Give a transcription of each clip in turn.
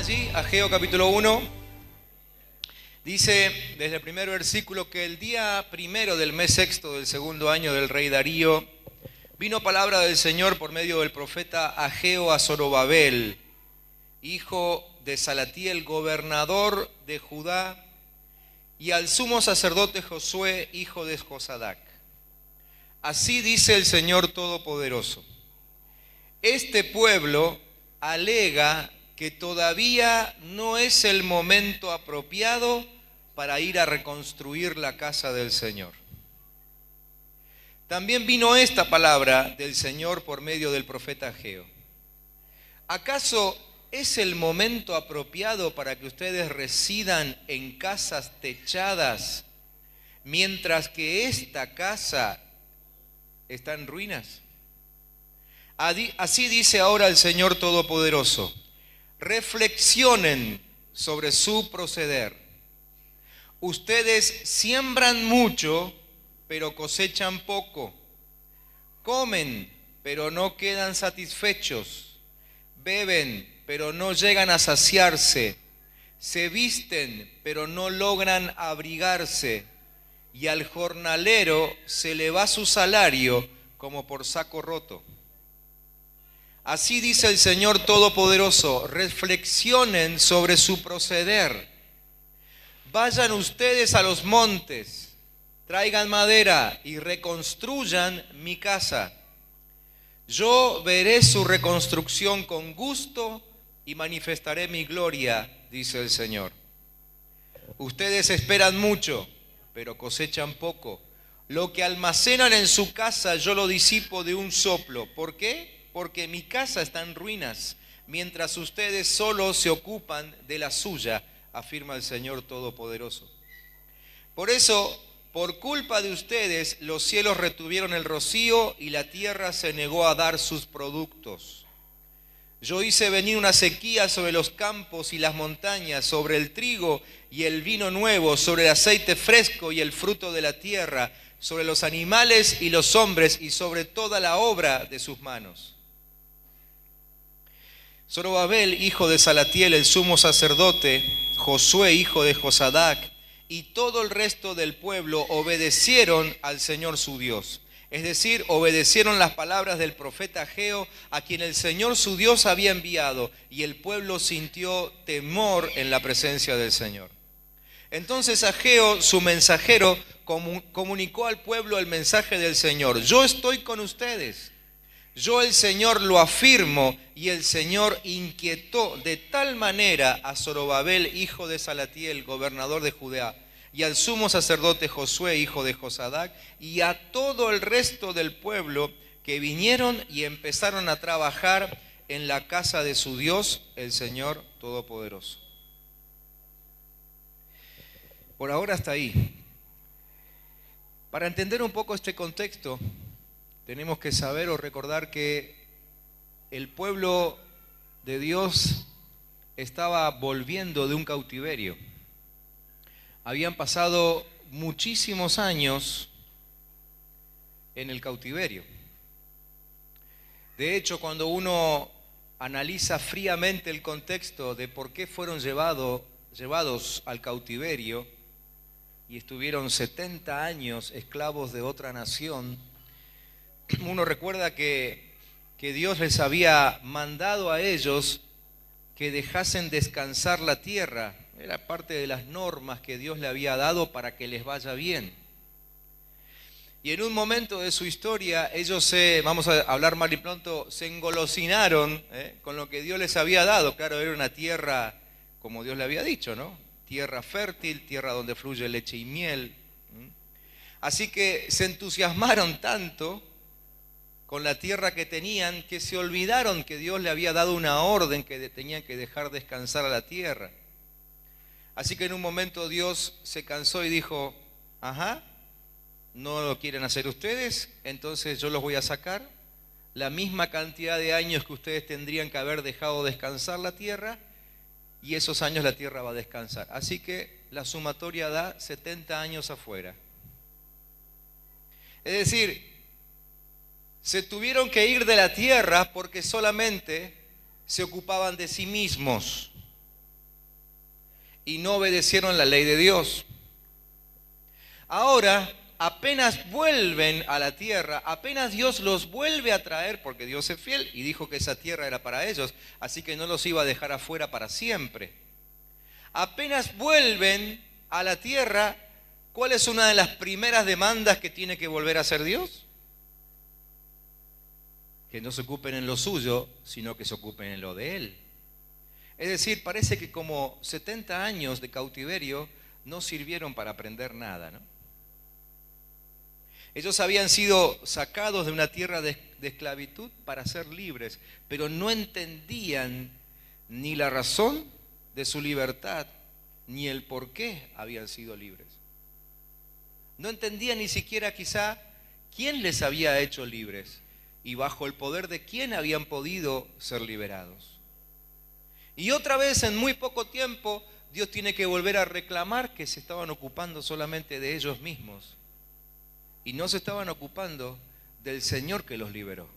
allí? Ageo capítulo 1. Dice desde el primer versículo que el día primero del mes sexto del segundo año del rey Darío vino palabra del Señor por medio del profeta Ageo a Zorobabel, hijo de Salatiel, gobernador de Judá, y al sumo sacerdote Josué, hijo de Josadac. Así dice el Señor Todopoderoso: este pueblo alega que todavía no es el momento apropiado para ir a reconstruir la casa del Señor. También vino esta palabra del Señor por medio del profeta Ageo: ¿acaso es el momento apropiado para que ustedes residan en casas techadas mientras que esta casa está en ruinas? Así dice ahora el Señor Todopoderoso: reflexionen sobre su proceder. Ustedes siembran mucho, pero cosechan poco. Comen, pero no quedan satisfechos. Beben, pero no llegan a saciarse. Se visten, pero no logran abrigarse. Y al jornalero se le va su salario como por saco roto. Así dice el Señor Todopoderoso: reflexionen sobre su proceder. Vayan ustedes a los montes, traigan madera y reconstruyan mi casa. Yo veré su reconstrucción con gusto y manifestaré mi gloria, dice el Señor. Ustedes esperan mucho, pero cosechan poco. Lo que almacenan en su casa yo lo disipo de un soplo. ¿Por qué? Porque mi casa está en ruinas, mientras ustedes solo se ocupan de la suya, afirma el Señor Todopoderoso. Por eso, por culpa de ustedes, los cielos retuvieron el rocío y la tierra se negó a dar sus productos. Yo hice venir una sequía sobre los campos y las montañas, sobre el trigo y el vino nuevo, sobre el aceite fresco y el fruto de la tierra, sobre los animales y los hombres y sobre toda la obra de sus manos. Zorobabel, hijo de Salatiel, el sumo sacerdote, Josué, hijo de Josadac, y todo el resto del pueblo obedecieron al Señor su Dios. Es decir, obedecieron las palabras del profeta Ageo, a quien el Señor su Dios había enviado, y el pueblo sintió temor en la presencia del Señor. Entonces Ageo, su mensajero, comunicó al pueblo el mensaje del Señor: yo estoy con ustedes. Yo, el Señor, lo afirmo. Y el Señor inquietó de tal manera a Zorobabel, hijo de Salatiel, gobernador de Judá, y al sumo sacerdote Josué, hijo de Josadac, y a todo el resto del pueblo, que vinieron y empezaron a trabajar en la casa de su Dios, el Señor Todopoderoso. Por ahora hasta ahí. Para entender un poco este contexto, tenemos que saber o recordar que el pueblo de Dios estaba volviendo de un cautiverio. Habían pasado muchísimos años en el cautiverio. De hecho, cuando uno analiza fríamente el contexto de por qué fueron llevados al cautiverio y estuvieron 70 años esclavos de otra nación, uno recuerda que Dios les había mandado a ellos que dejasen descansar la tierra. Era parte de las normas que Dios le había dado para que les vaya bien. Y en un momento de su historia, ellos vamos a hablar mal y pronto, se engolosinaron con lo que Dios les había dado. Claro, era una tierra como Dios le había dicho, ¿no? Tierra fértil, tierra donde fluye leche y miel. Así que se entusiasmaron tanto con la tierra que tenían, que se olvidaron que Dios le había dado una orden que tenían que dejar descansar a la tierra. Así que en un momento Dios se cansó y dijo: ajá, ¿no lo quieren hacer ustedes? Entonces yo los voy a sacar. La misma cantidad de años que ustedes tendrían que haber dejado descansar la tierra, y esos años la tierra va a descansar. Así que la sumatoria da 70 años afuera. Es decir, se tuvieron que ir de la tierra porque solamente se ocupaban de sí mismos. y no obedecieron la ley de Dios. Ahora, apenas vuelven a la tierra, apenas Dios los vuelve a traer, porque Dios es fiel y dijo que esa tierra era para ellos, así que no los iba a dejar afuera para siempre. Apenas vuelven a la tierra, ¿cuál es una de las primeras demandas que tiene que volver a hacer Dios? Que no se ocupen en lo suyo, sino que se ocupen en lo de Él. Es decir, parece que como 70 años de cautiverio no sirvieron para aprender nada, ¿no? Ellos habían sido sacados de una tierra de esclavitud para ser libres, pero no entendían ni la razón de su libertad, ni el por qué habían sido libres. No entendían ni siquiera quizá quién les había hecho libres y bajo el poder de quién habían podido ser liberados. Y otra vez, en muy poco tiempo, Dios tiene que volver a reclamar que se estaban ocupando solamente de ellos mismos y no se estaban ocupando del Señor que los liberó.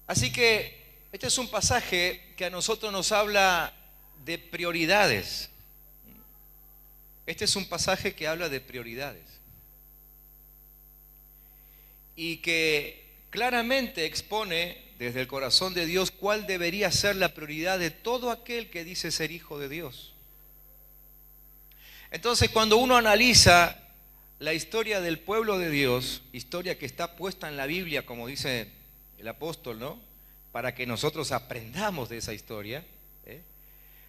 Así que este es un pasaje que a nosotros nos habla de prioridades. Este es un pasaje que habla de prioridades y que claramente expone desde el corazón de Dios cuál debería ser la prioridad de todo aquel que dice ser hijo de Dios. Entonces, cuando uno analiza la historia del pueblo de Dios, historia que está puesta en la Biblia, como dice el apóstol, ¿no? Para que nosotros aprendamos de esa historia,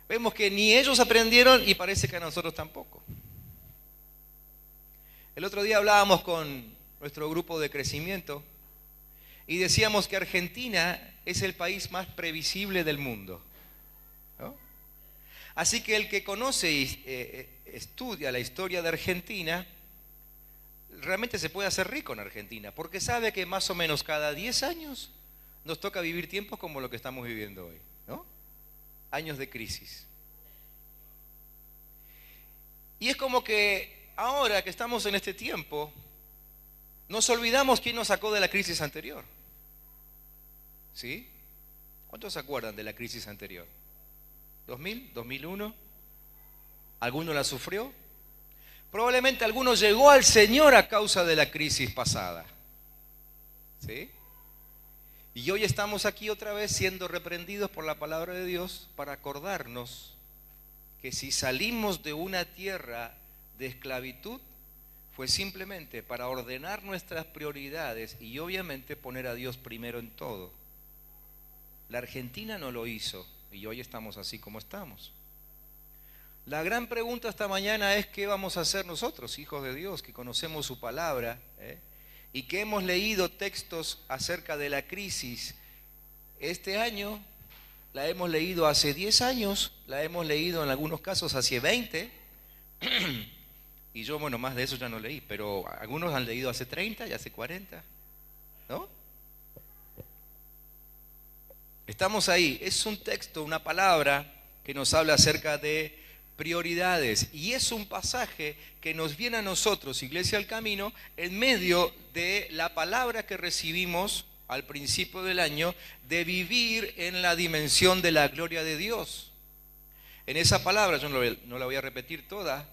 vemos que ni ellos aprendieron y parece que a nosotros tampoco. El otro día hablábamos con nuestro grupo de crecimiento y decíamos que Argentina es el país más previsible del mundo, ¿no? Así que el que conoce y estudia la historia de Argentina, realmente se puede hacer rico en Argentina, porque sabe que más o menos cada 10 años nos toca vivir tiempos como lo que estamos viviendo hoy, ¿no? Años de crisis. Y es como que ahora que estamos en este tiempo, nos olvidamos quién nos sacó de la crisis anterior. ¿Sí? ¿Cuántos se acuerdan de la crisis anterior? ¿2000? ¿2001? ¿Alguno la sufrió? Probablemente alguno llegó al Señor a causa de la crisis pasada. ¿Sí? Y hoy estamos aquí otra vez siendo reprendidos por la palabra de Dios para acordarnos que si salimos de una tierra de esclavitud fue simplemente para ordenar nuestras prioridades y obviamente poner a Dios primero en todo. La Argentina no lo hizo y hoy estamos así como estamos. La gran pregunta esta mañana es ¿qué vamos a hacer nosotros, hijos de Dios, que conocemos su palabra, y que hemos leído textos acerca de la crisis este año? La hemos leído hace 10 años, la hemos leído en algunos casos hace 20, y yo, bueno, más de eso ya no leí, pero algunos han leído hace 30 y hace 40, ¿no? Estamos ahí, es un texto, una palabra que nos habla acerca de prioridades y es un pasaje que nos viene a nosotros, Iglesia al Camino, en medio de la palabra que recibimos al principio del año de vivir en la dimensión de la gloria de Dios. En esa palabra, yo no la voy a repetir toda,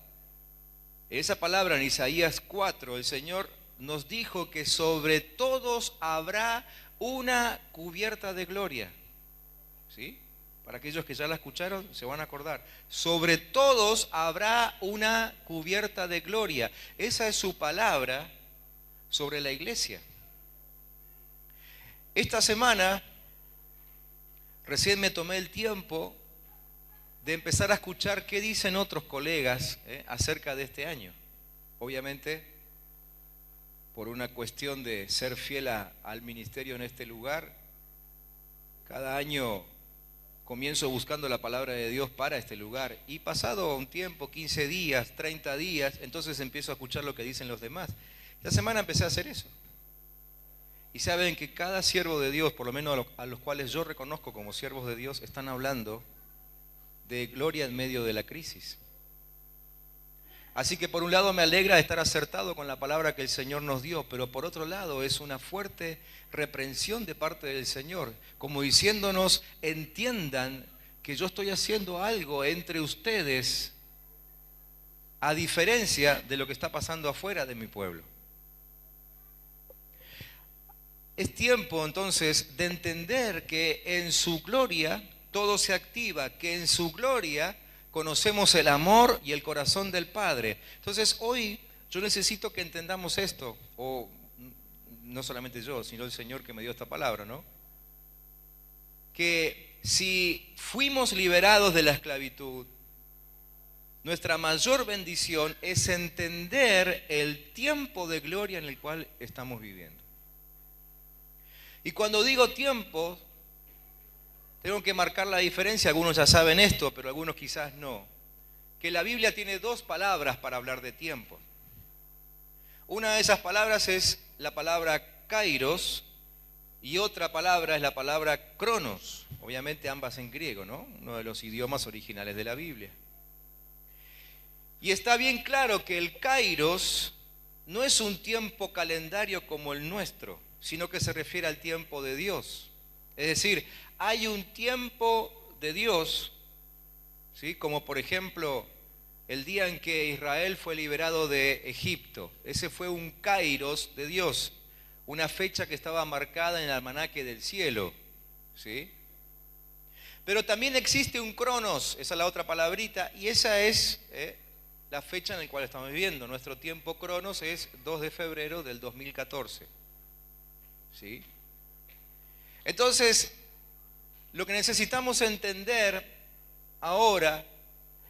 en esa palabra en Isaías 4, el Señor nos dijo que sobre todos habrá una cubierta de gloria. ¿Sí? Para aquellos que ya la escucharon, se van a acordar. Sobre todos habrá una cubierta de gloria. Esa es su palabra sobre la iglesia. Esta semana, recién me tomé el tiempo de empezar a escuchar qué dicen otros colegas acerca de este año. Obviamente, por una cuestión de ser fiel al ministerio en este lugar, cada año comienzo buscando la palabra de Dios para este lugar y pasado un tiempo, 15 días, 30 días, entonces empiezo a escuchar lo que dicen los demás. Esta semana empecé a hacer eso. Y saben que cada siervo de Dios, por lo menos a los cuales yo reconozco como siervos de Dios, están hablando de gloria en medio de la crisis. Así que por un lado me alegra estar acertado con la palabra que el Señor nos dio, pero por otro lado es una fuerte reprensión de parte del Señor, como diciéndonos, entiendan que yo estoy haciendo algo entre ustedes a diferencia de lo que está pasando afuera de mi pueblo. Es tiempo entonces de entender que en su gloria todo se activa, que en su gloria conocemos el amor y el corazón del Padre. Entonces hoy yo necesito que entendamos esto, o no solamente yo, sino el Señor que me dio esta palabra, ¿no? Que si fuimos liberados de la esclavitud, nuestra mayor bendición es entender el tiempo de gloria en el cual estamos viviendo. Y cuando digo tiempo, tengo que marcar la diferencia. Algunos ya saben esto, pero algunos quizás no. Que la Biblia tiene dos palabras para hablar de tiempo. Una de esas palabras es la palabra kairos y otra palabra es la palabra cronos. Obviamente ambas en griego, ¿no? Uno de los idiomas originales de la Biblia. Y está bien claro que el kairos no es un tiempo calendario como el nuestro, sino que se refiere al tiempo de Dios. Es decir, hay un tiempo de Dios, ¿sí? Como por ejemplo el día en que Israel fue liberado de Egipto. Ese fue un kairos de Dios, una fecha que estaba marcada en el almanaque del cielo, ¿sí? Pero también existe un cronos, esa es la otra palabrita, y esa es la fecha en la cual estamos viviendo. Nuestro tiempo cronos es 2 de febrero del 2014. ¿Sí? Entonces, lo que necesitamos entender ahora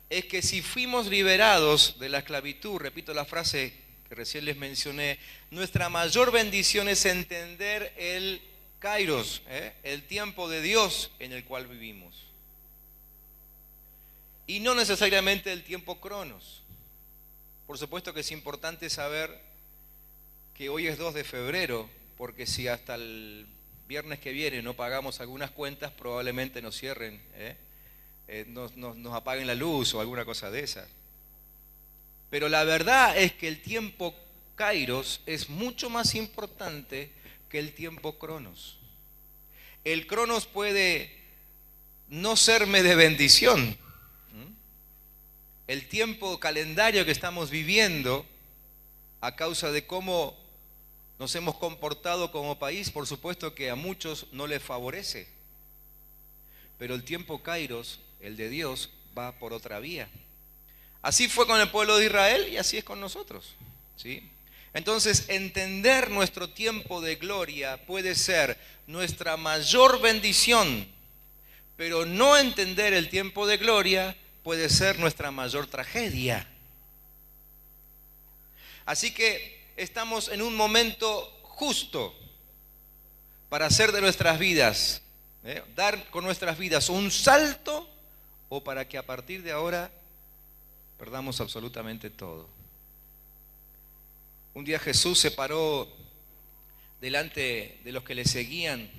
es que si fuimos liberados de la esclavitud, repito la frase que recién les mencioné, nuestra mayor bendición es entender el kairos, el tiempo de Dios en el cual vivimos. Y no necesariamente el tiempo cronos. Por supuesto que es importante saber que hoy es 2 de febrero, porque si hasta el viernes que viene no pagamos algunas cuentas, probablemente nos cierren, nos apaguen la luz o alguna cosa de esa. Pero la verdad es que el tiempo kairos es mucho más importante que el tiempo cronos. El cronos puede no serme de bendición. El tiempo calendario que estamos viviendo, a causa de cómo nos hemos comportado como país, por supuesto que a muchos no les favorece. Pero el tiempo kairos, el de Dios, va por otra vía. Así fue con el pueblo de Israel y así es con nosotros, ¿sí? Entonces, entender nuestro tiempo de gloria puede ser nuestra mayor bendición, pero no entender el tiempo de gloria puede ser nuestra mayor tragedia. Así que estamos en un momento justo para hacer de nuestras vidas, dar con nuestras vidas un salto, o para que a partir de ahora perdamos absolutamente todo. Un día Jesús se paró delante de los que le seguían.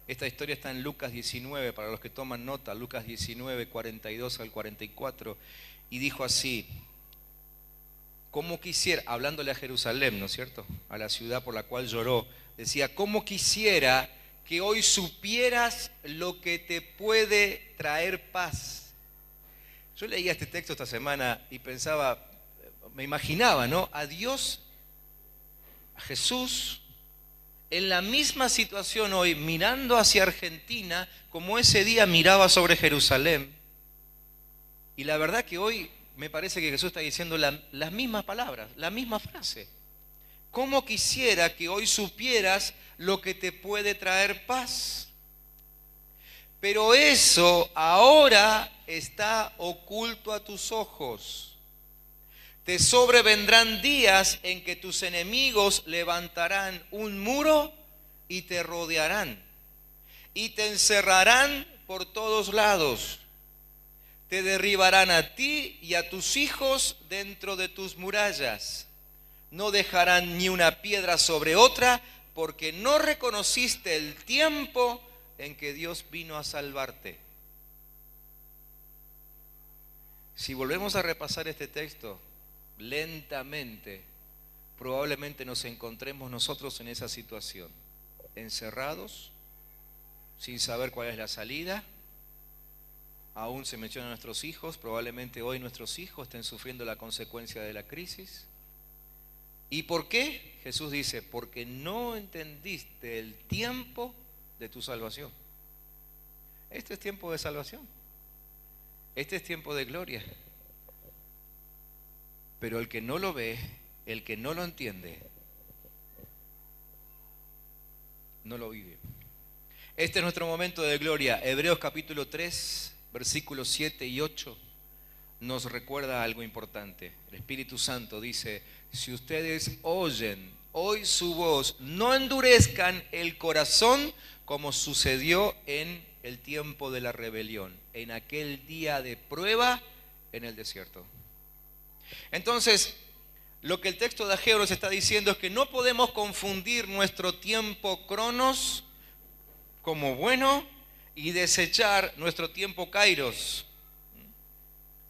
Esta historia está en Lucas 19, para los que toman nota, Lucas 19, 42 al 44, y dijo así: cómo quisiera, hablándole a Jerusalén, ¿no es cierto?, a la ciudad por la cual lloró, decía: cómo quisiera que hoy supieras lo que te puede traer paz. Yo leía este texto esta semana y pensaba, me imaginaba, ¿no?, a Dios, a Jesús, en la misma situación hoy, mirando hacia Argentina, como ese día miraba sobre Jerusalén. Y la verdad que hoy me parece que Jesús está diciendo las mismas palabras, la misma frase. ¿Cómo quisiera que hoy supieras lo que te puede traer paz? Pero eso ahora está oculto a tus ojos. Te sobrevendrán días en que tus enemigos levantarán un muro y te rodearán y te encerrarán por todos lados. Te derribarán a ti y a tus hijos dentro de tus murallas. No dejarán ni una piedra sobre otra, porque no reconociste el tiempo en que Dios vino a salvarte. Si volvemos a repasar este texto lentamente, probablemente nos encontremos nosotros en esa situación, encerrados, sin saber cuál es la salida, Aún se mencionan nuestros hijos, probablemente hoy nuestros hijos estén sufriendo la consecuencia de la crisis. ¿Y por qué? Jesús dice, porque no entendiste el tiempo de tu salvación. Este es tiempo de salvación. Este es tiempo de gloria. Pero el que no lo ve, el que no lo entiende, no lo vive. Este es nuestro momento de gloria. Hebreos capítulo 3, versículos 7 y 8 nos recuerda algo importante. El Espíritu Santo dice, si ustedes oyen hoy su voz, no endurezcan el corazón como sucedió en el tiempo de la rebelión, en aquel día de prueba en el desierto. Entonces, lo que el texto de Ageo nos está diciendo es que no podemos confundir nuestro tiempo cronos como bueno y desechar nuestro tiempo kairos.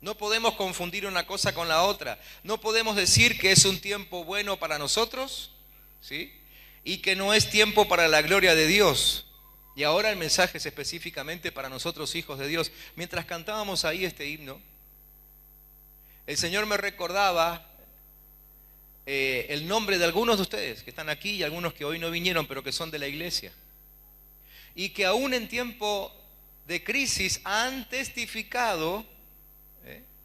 No podemos confundir una cosa con la otra. No podemos decir que es un tiempo bueno para nosotros, ¿sí?, y que no es tiempo para la gloria de Dios. Y ahora el mensaje es específicamente para nosotros, hijos de Dios. Mientras cantábamos ahí este himno, el Señor me recordaba el nombre de algunos de ustedes que están aquí y algunos que hoy no vinieron, pero que son de la iglesia. Y que aún en tiempo de crisis han testificado,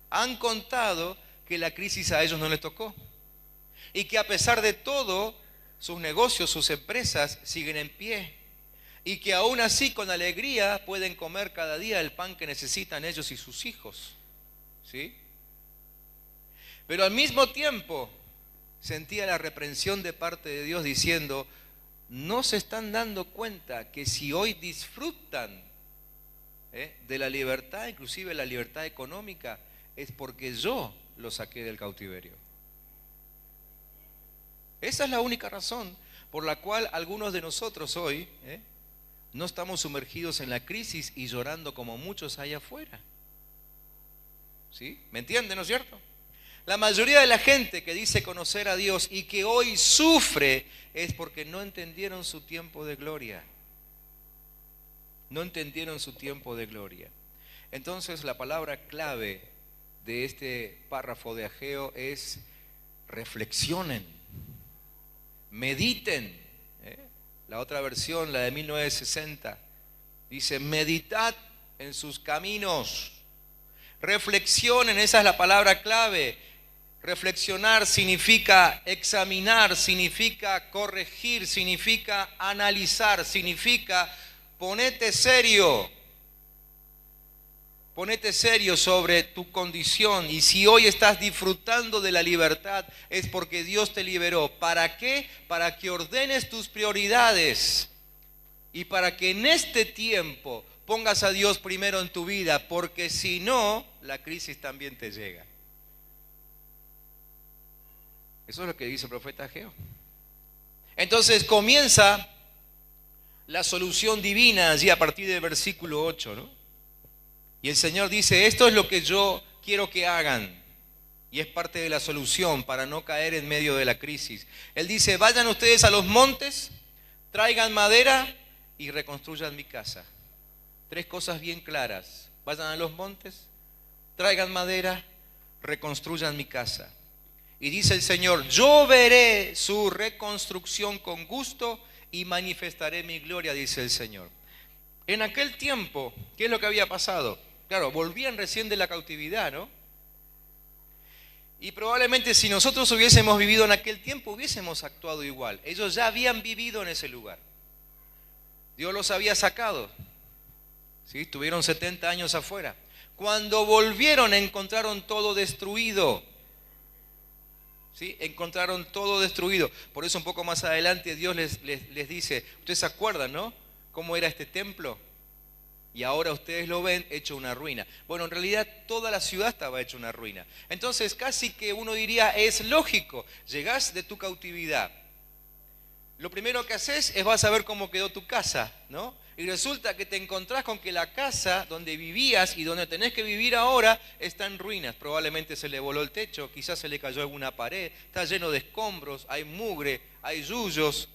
han contado que la crisis a ellos no les tocó. Y que a pesar de todo, sus negocios, sus empresas siguen en pie. Y que aún así con alegría pueden comer cada día el pan que necesitan ellos y sus hijos. ¿Sí? Pero al mismo tiempo sentía la reprensión de parte de Dios diciendo, no se están dando cuenta que si hoy disfrutan de la libertad, inclusive la libertad económica, es porque yo los saqué del cautiverio. Esa es la única razón por la cual algunos de nosotros hoy no estamos sumergidos en la crisis y llorando como muchos allá afuera. ¿Sí? ¿Me entienden, no es cierto? La mayoría de la gente que dice conocer a Dios y que hoy sufre es porque no entendieron su tiempo de gloria. No entendieron su tiempo de gloria. Entonces la palabra clave de este párrafo de Ageo es reflexionen, mediten. La otra versión, la de 1960, dice meditad en sus caminos. Reflexionen, esa es la palabra clave. Reflexionar significa examinar, significa corregir, significa analizar, significa ponete serio. Ponete serio sobre tu condición. Y si hoy estás disfrutando de la libertad, es porque Dios te liberó. ¿Para qué? Para que ordenes tus prioridades. Y para que en este tiempo pongas a Dios primero en tu vida. Porque si no, la crisis también te llega. Eso es lo que dice el profeta Ageo. Entonces comienza la solución divina allí a partir del versículo 8, ¿no? Y el Señor dice, esto es lo que yo quiero que hagan. Y es parte de la solución para no caer en medio de la crisis. Él dice, vayan ustedes a los montes, traigan madera y reconstruyan mi casa. 3 cosas bien claras. Vayan a los montes, traigan madera, reconstruyan mi casa. Y dice el Señor, yo veré su reconstrucción con gusto y manifestaré mi gloria, dice el Señor. En aquel tiempo, ¿qué es lo que había pasado? Claro, volvían recién de la cautividad, ¿no? Y probablemente si nosotros hubiésemos vivido en aquel tiempo, hubiésemos actuado igual. Ellos ya habían vivido en ese lugar. Dios los había sacado. ¿Sí? Estuvieron 70 años afuera. Cuando volvieron encontraron todo destruido. ¿Sí? Encontraron todo destruido. Por eso un poco más adelante Dios les dice, ustedes se acuerdan, ¿no? ¿Cómo era este templo? Y ahora ustedes lo ven hecho una ruina. Bueno, en realidad toda la ciudad estaba hecha una ruina. Entonces casi que uno diría, es lógico, llegás de tu cautividad. Lo primero que haces es vas a ver cómo quedó tu casa, ¿no? Y resulta que te encontrás con que la casa donde vivías y donde tenés que vivir ahora está en ruinas. Probablemente se le voló el techo, quizás se le cayó alguna pared, está lleno de escombros, hay mugre, hay yuyos,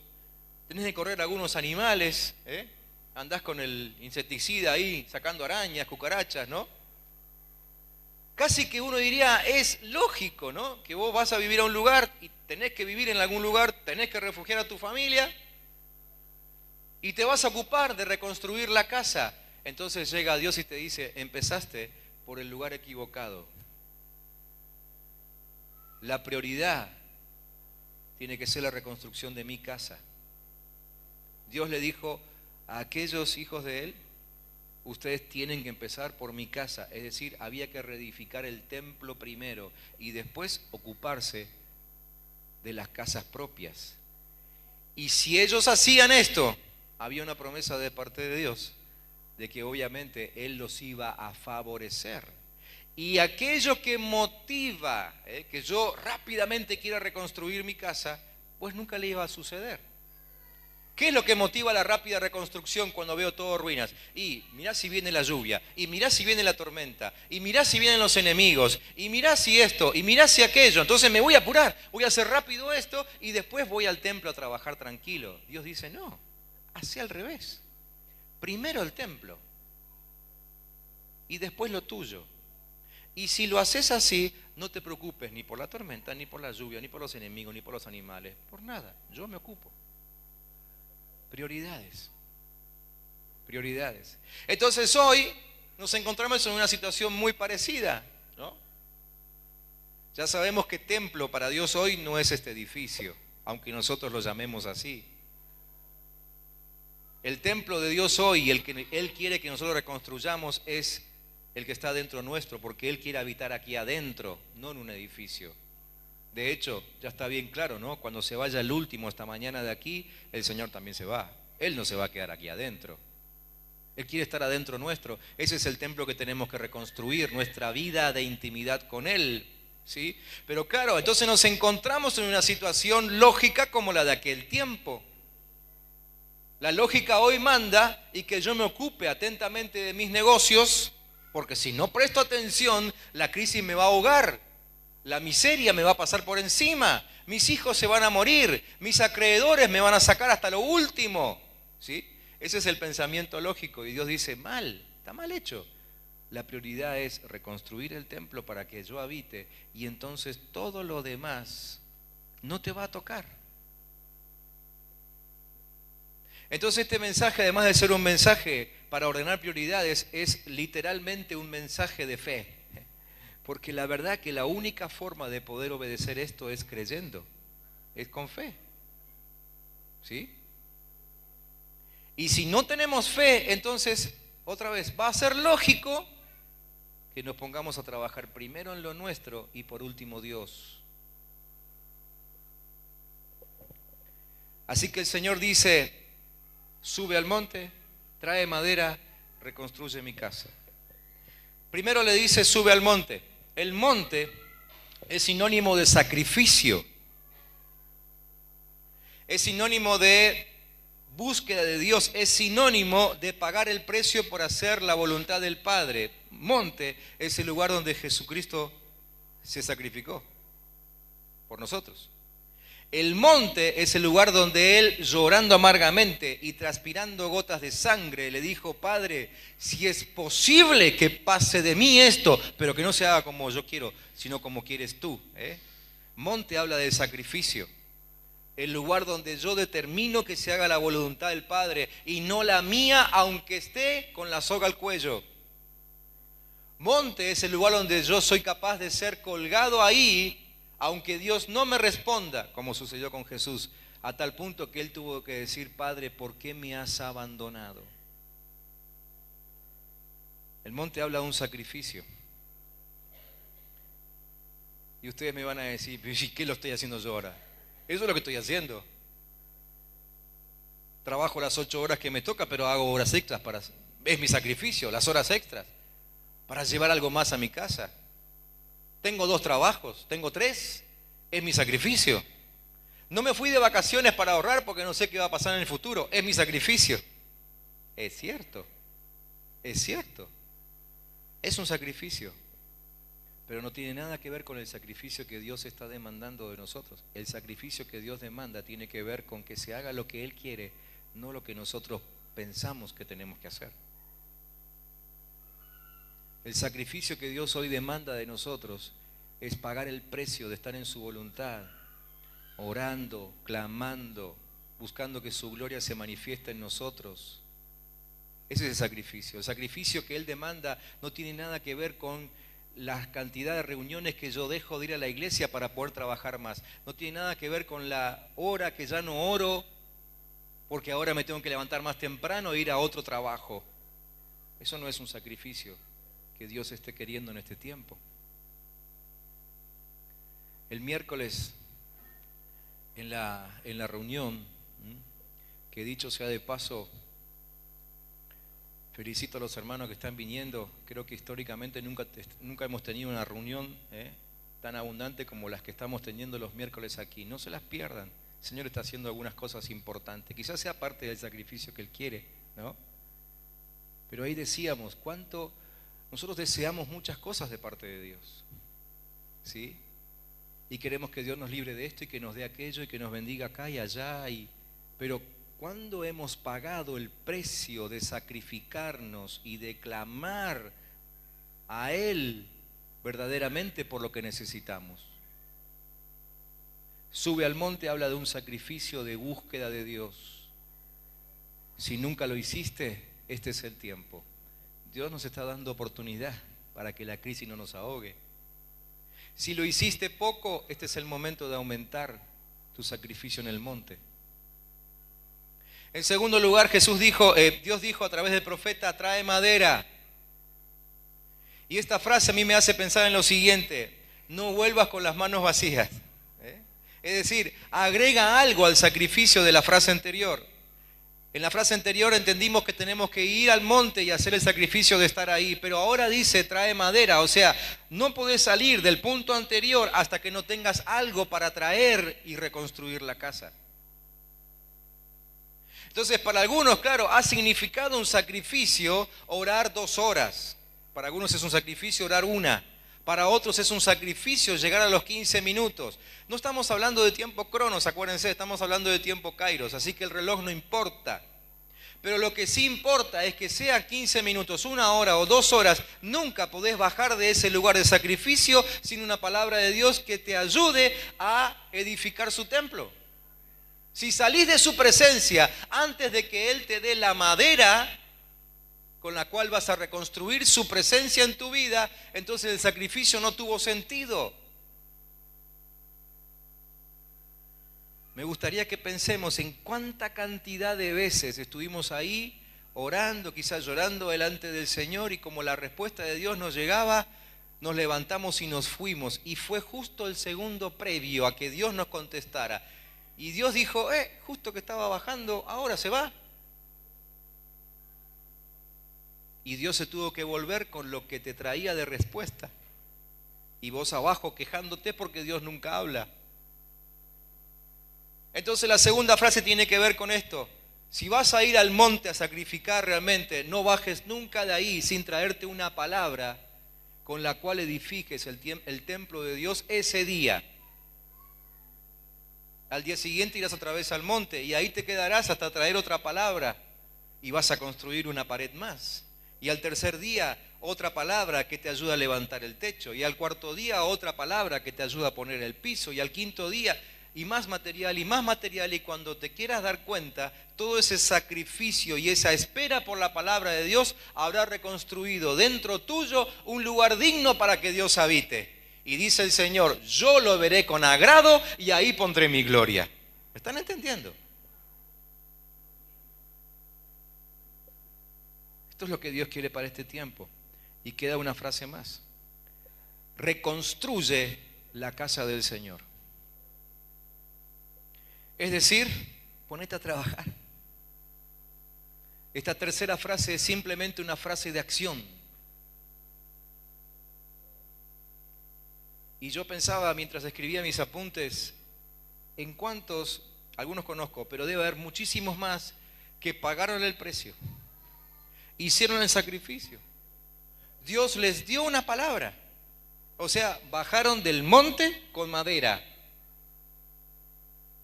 tenés que correr algunos animales, Andás con el insecticida ahí, sacando arañas, cucarachas, ¿no? Casi que uno diría, es lógico, ¿no? Que vos vas a vivir a un lugar y tenés que vivir en algún lugar, tenés que refugiar a tu familia y te vas a ocupar de reconstruir la casa. Entonces llega Dios y te dice, empezaste por el lugar equivocado. La prioridad tiene que ser la reconstrucción de mi casa. Dios le dijo a aquellos hijos de él, ustedes tienen que empezar por mi casa. Es decir, había que reedificar el templo primero y después ocuparse de las casas propias. Y si ellos hacían esto, había una promesa de parte de Dios de que obviamente Él los iba a favorecer. Y aquello que motiva, que yo rápidamente quiera reconstruir mi casa, pues nunca le iba a suceder. ¿Qué es lo que motiva la rápida reconstrucción cuando veo todo ruinas? Y mirá si viene la lluvia, y mirá si viene la tormenta, y mirá si vienen los enemigos, y mirá si esto, y mirá si aquello. Entonces me voy a apurar, voy a hacer rápido esto, y después voy al templo a trabajar tranquilo. Dios dice, no, así al revés. Primero el templo, y después lo tuyo. Y si lo haces así, no te preocupes ni por la tormenta, ni por la lluvia, ni por los enemigos, ni por los animales, por nada. Yo me ocupo. Prioridades. Prioridades. Entonces hoy nos encontramos en una situación muy parecida, ¿no? Ya sabemos que templo para Dios hoy no es este edificio, aunque nosotros lo llamemos así. El templo de Dios hoy, el que Él quiere que nosotros reconstruyamos, es el que está dentro nuestro, porque Él quiere habitar aquí adentro, no en un edificio. De hecho, ya está bien claro, ¿no? Cuando se vaya el último esta mañana de aquí, el Señor también se va. Él no se va a quedar aquí adentro. Él quiere estar adentro nuestro. Ese es el templo que tenemos que reconstruir, nuestra vida de intimidad con Él, ¿sí? Pero claro, entonces nos encontramos en una situación lógica como la de aquel tiempo. La lógica hoy manda y que yo me ocupe atentamente de mis negocios, porque si no presto atención, la crisis me va a ahogar. La miseria me va a pasar por encima, mis hijos se van a morir, mis acreedores me van a sacar hasta lo último, ¿sí? Ese es el pensamiento lógico y Dios dice, mal, está mal hecho. La prioridad es reconstruir el templo para que yo habite y entonces todo lo demás no te va a tocar. Entonces este mensaje, además de ser un mensaje para ordenar prioridades, es literalmente un mensaje de fe. Porque la verdad que la única forma de poder obedecer esto es creyendo, es con fe, ¿sí? Y si no tenemos fe, entonces, otra vez, va a ser lógico que nos pongamos a trabajar primero en lo nuestro y por último Dios. Así que el Señor dice, sube al monte, trae madera, reconstruye mi casa. Primero le dice, sube al monte. El monte es sinónimo de sacrificio, es sinónimo de búsqueda de Dios, es sinónimo de pagar el precio por hacer la voluntad del Padre. Monte es el lugar donde Jesucristo se sacrificó por nosotros. El monte es el lugar donde Él, llorando amargamente y transpirando gotas de sangre, le dijo, Padre, si es posible que pase de mí esto, pero que no se haga como yo quiero, sino como quieres tú. Monte habla del sacrificio. El lugar donde yo determino que se haga la voluntad del Padre y no la mía, aunque esté con la soga al cuello. Monte es el lugar donde yo soy capaz de ser colgado ahí, aunque Dios no me responda, como sucedió con Jesús, a tal punto que Él tuvo que decir, Padre, ¿por qué me has abandonado? El monte habla de un sacrificio. Y ustedes me van a decir, ¿qué lo estoy haciendo yo ahora? Eso es lo que estoy haciendo. Trabajo las 8 horas que me toca, pero hago horas extras es mi sacrificio, las horas extras, para llevar algo más a mi casa. Tengo 2 trabajos, tengo 3, es mi sacrificio. No me fui de vacaciones para ahorrar porque no sé qué va a pasar en el futuro, es mi sacrificio. Es cierto, es un sacrificio, pero no tiene nada que ver con el sacrificio que Dios está demandando de nosotros. El sacrificio que Dios demanda tiene que ver con que se haga lo que Él quiere, no lo que nosotros pensamos que tenemos que hacer. El sacrificio que Dios hoy demanda de nosotros es pagar el precio de estar en su voluntad, orando, clamando, buscando que su gloria se manifieste en nosotros. Ese es el sacrificio. El sacrificio que Él demanda no tiene nada que ver con la cantidad de reuniones que yo dejo de ir a la iglesia para poder trabajar más. No tiene nada que ver con la hora que ya no oro porque ahora me tengo que levantar más temprano e ir a otro trabajo. Eso no es un sacrificio que Dios esté queriendo en este tiempo. El miércoles en la reunión, que dicho sea de paso, felicito a los hermanos que están viniendo. Creo que históricamente nunca hemos tenido una reunión tan abundante como las que estamos teniendo los miércoles aquí. No se las pierdan. El Señor está haciendo algunas cosas importantes. Quizás sea parte del sacrificio que Él quiere, ¿no? Pero ahí decíamos, cuánto nosotros deseamos muchas cosas de parte de Dios, ¿sí? Y queremos que Dios nos libre de esto y que nos dé aquello y que nos bendiga acá y allá. Pero ¿cuándo hemos pagado el precio de sacrificarnos y de clamar a Él verdaderamente por lo que necesitamos? Sube al monte habla de un sacrificio de búsqueda de Dios. Si nunca lo hiciste, este es el tiempo. Dios nos está dando oportunidad para que la crisis no nos ahogue. Si lo hiciste poco, este es el momento de aumentar tu sacrificio en el monte. En segundo lugar, Dios dijo a través del profeta, trae madera. Y esta frase a mí me hace pensar en lo siguiente: no vuelvas con las manos vacías. Es decir, agrega algo al sacrificio de la frase anterior. En la frase anterior entendimos que tenemos que ir al monte y hacer el sacrificio de estar ahí, pero ahora dice trae madera, o sea, no podés salir del punto anterior hasta que no tengas algo para traer y reconstruir la casa. Entonces, para algunos, claro, ha significado un sacrificio orar 2 horas. Para algunos es un sacrificio orar 1. Para otros es un sacrificio llegar a los 15 minutos. No estamos hablando de tiempo cronos, acuérdense, estamos hablando de tiempo kairos, así que el reloj no importa. Pero lo que sí importa es que sea 15 minutos, 1 hora o 2 horas, nunca podés bajar de ese lugar de sacrificio sin una palabra de Dios que te ayude a edificar su templo. Si salís de su presencia antes de que Él te dé la madera con la cual vas a reconstruir su presencia en tu vida, entonces el sacrificio no tuvo sentido. Me gustaría que pensemos en cuánta cantidad de veces estuvimos ahí orando, quizás llorando delante del Señor, y como la respuesta de Dios nos llegaba, nos levantamos y nos fuimos. Y fue justo el segundo previo a que Dios nos contestara. Y Dios dijo, justo que estaba bajando, ahora se va. Y Dios se tuvo que volver con lo que te traía de respuesta. Y vos abajo quejándote porque Dios nunca habla. Entonces la segunda frase tiene que ver con esto. Si vas a ir al monte a sacrificar realmente, no bajes nunca de ahí sin traerte una palabra con la cual edifiques el templo de Dios ese día. Al día siguiente irás otra vez al monte y ahí te quedarás hasta traer otra palabra y vas a construir una pared más. Y al tercer día otra palabra que te ayuda a levantar el techo. Y al cuarto día otra palabra que te ayuda a poner el piso. Y al quinto día y más material y más material. Y cuando te quieras dar cuenta, todo ese sacrificio y esa espera por la palabra de Dios habrá reconstruido dentro tuyo un lugar digno para que Dios habite. Y dice el Señor, yo lo veré con agrado y ahí pondré mi gloria. ¿Me están entendiendo? Esto es lo que Dios quiere para este tiempo. Y queda una frase más. Reconstruye la casa del Señor. Es decir, ponete a trabajar. Esta tercera frase es simplemente una frase de acción. Y yo pensaba mientras escribía mis apuntes, en cuántos, algunos conozco, pero debe haber muchísimos más que pagaron el precio. Hicieron el sacrificio. Dios les dio una palabra. O sea, bajaron del monte con madera.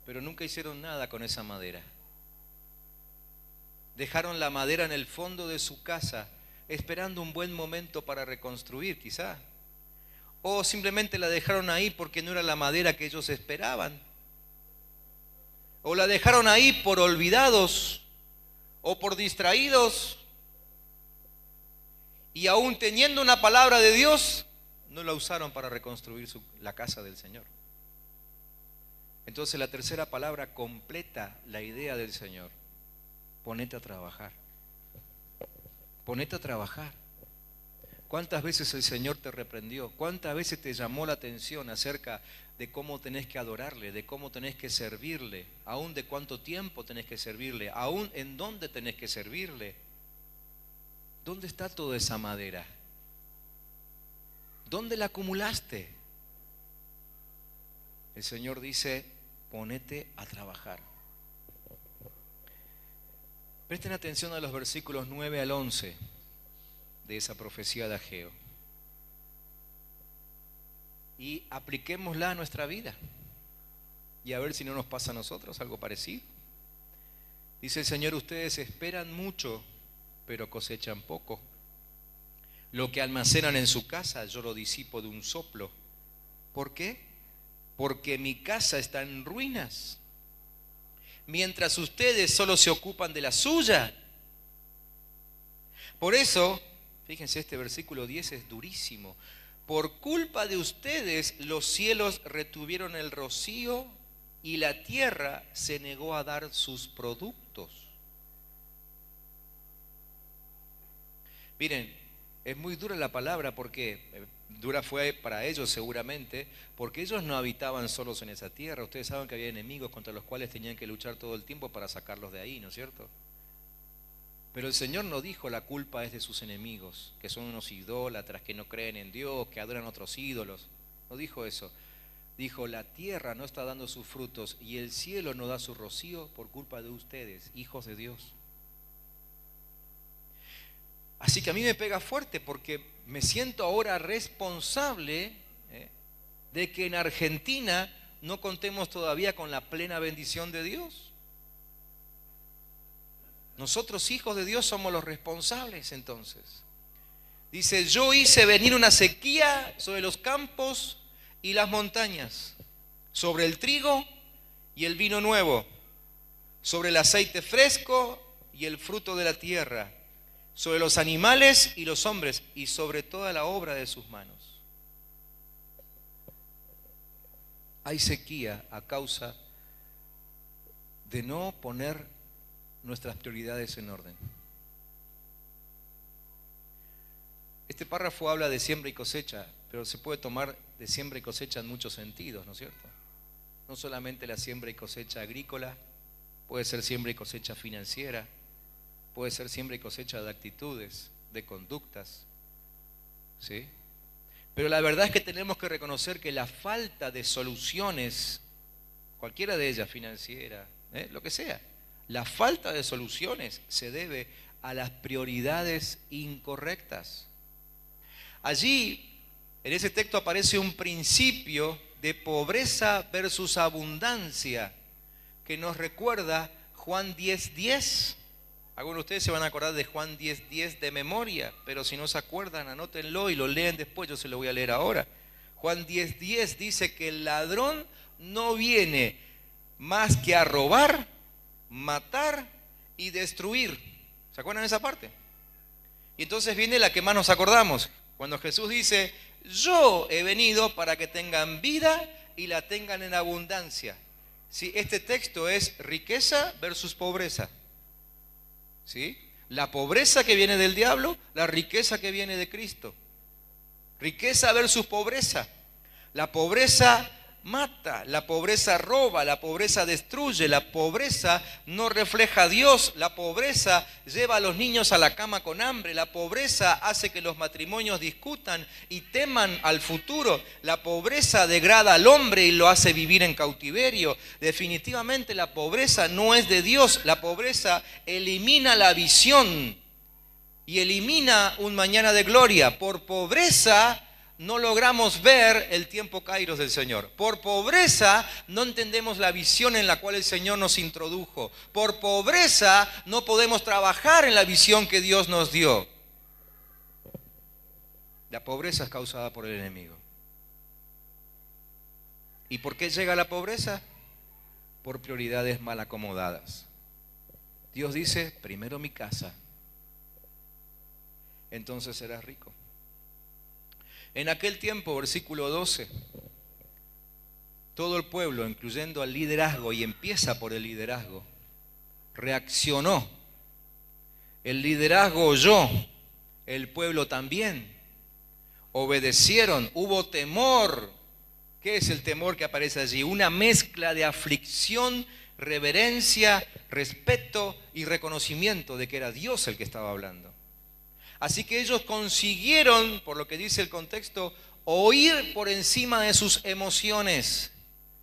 Pero nunca hicieron nada con esa madera. Dejaron la madera en el fondo de su casa, esperando un buen momento para reconstruir, quizá. O simplemente la dejaron ahí porque no era la madera que ellos esperaban. O la dejaron ahí por olvidados o por distraídos. Y aún teniendo una palabra de Dios, no la usaron para reconstruir la casa del Señor. Entonces la tercera palabra completa la idea del Señor. Ponete a trabajar. Ponete a trabajar. ¿Cuántas veces el Señor te reprendió? ¿Cuántas veces te llamó la atención acerca de cómo tenés que adorarle, de cómo tenés que servirle, aún de cuánto tiempo tenés que servirle, aún en dónde tenés que servirle? ¿Dónde está toda esa madera? ¿Dónde la acumulaste? El Señor dice, ponete a trabajar. Presten atención a los versículos 9 al 11 de esa profecía de Ageo. Y apliquémosla a nuestra vida. Y a ver si no nos pasa a nosotros algo parecido. Dice el Señor, ustedes esperan mucho, pero cosechan poco. Lo que almacenan en su casa, yo lo disipo de un soplo. ¿Por qué? Porque mi casa está en ruinas, mientras ustedes solo se ocupan de la suya. Por eso, fíjense, este versículo 10 es durísimo. Por culpa de ustedes, los cielos retuvieron el rocío y la tierra se negó a dar sus productos. Miren, es muy dura la palabra porque dura fue para ellos seguramente, porque ellos no habitaban solos en esa tierra. Ustedes saben que había enemigos contra los cuales tenían que luchar todo el tiempo para sacarlos de ahí, ¿no es cierto? Pero el Señor no dijo la culpa es de sus enemigos, que son unos idólatras, que no creen en Dios, que adoran otros ídolos. No dijo eso. Dijo, la tierra no está dando sus frutos y el cielo no da su rocío por culpa de ustedes, hijos de Dios. Así que a mí me pega fuerte porque me siento ahora responsable de que en Argentina no contemos todavía con la plena bendición de Dios. Nosotros, hijos de Dios, somos los responsables entonces. Dice, yo hice venir una sequía sobre los campos y las montañas, sobre el trigo y el vino nuevo, sobre el aceite fresco y el fruto de la tierra, sobre los animales y los hombres, y sobre toda la obra de sus manos. Hay sequía a causa de no poner nuestras prioridades en orden. Este párrafo habla de siembra y cosecha, pero se puede tomar de siembra y cosecha en muchos sentidos, ¿no es cierto? No solamente la siembra y cosecha agrícola, puede ser siembra y cosecha financiera, puede ser siembra y cosecha de actitudes, de conductas, ¿sí? Pero la verdad es que tenemos que reconocer que la falta de soluciones, cualquiera de ellas, financiera, lo que sea, la falta de soluciones se debe a las prioridades incorrectas. Allí, en ese texto aparece un principio de pobreza versus abundancia que nos recuerda Juan 10:10. Algunos de ustedes se van a acordar de Juan 10:10 de memoria, pero si no se acuerdan, anótenlo y lo leen después, yo se lo voy a leer ahora. Juan 10:10 dice que el ladrón no viene más que a robar, matar y destruir. ¿Se acuerdan de esa parte? Y entonces viene la que más nos acordamos, cuando Jesús dice, yo he venido para que tengan vida y la tengan en abundancia. ¿Sí? Este texto es riqueza versus pobreza. ¿Sí? La pobreza que viene del diablo, la riqueza que viene de Cristo. Riqueza versus pobreza. La pobreza mata, la pobreza roba, la pobreza destruye, la pobreza no refleja a Dios, la pobreza lleva a los niños a la cama con hambre, la pobreza hace que los matrimonios discutan y teman al futuro, la pobreza degrada al hombre y lo hace vivir en cautiverio. Definitivamente la pobreza no es de Dios, la pobreza elimina la visión y elimina un mañana de gloria. Por pobreza no logramos ver el tiempo kairos del Señor. Por pobreza no entendemos la visión en la cual el Señor nos introdujo. Por pobreza no podemos trabajar en la visión que Dios nos dio. La pobreza es causada por el enemigo. ¿Y por qué llega la pobreza? Por prioridades mal acomodadas. Dios dice, primero mi casa, entonces serás rico. En aquel tiempo, versículo 12, todo el pueblo, incluyendo al liderazgo, y empieza por el liderazgo, reaccionó. El liderazgo oyó, el pueblo también. Obedecieron, hubo temor. ¿Qué es el temor que aparece allí? Una mezcla de aflicción, reverencia, respeto y reconocimiento de que era Dios el que estaba hablando. Así que ellos consiguieron, por lo que dice el contexto, oír por encima de sus emociones,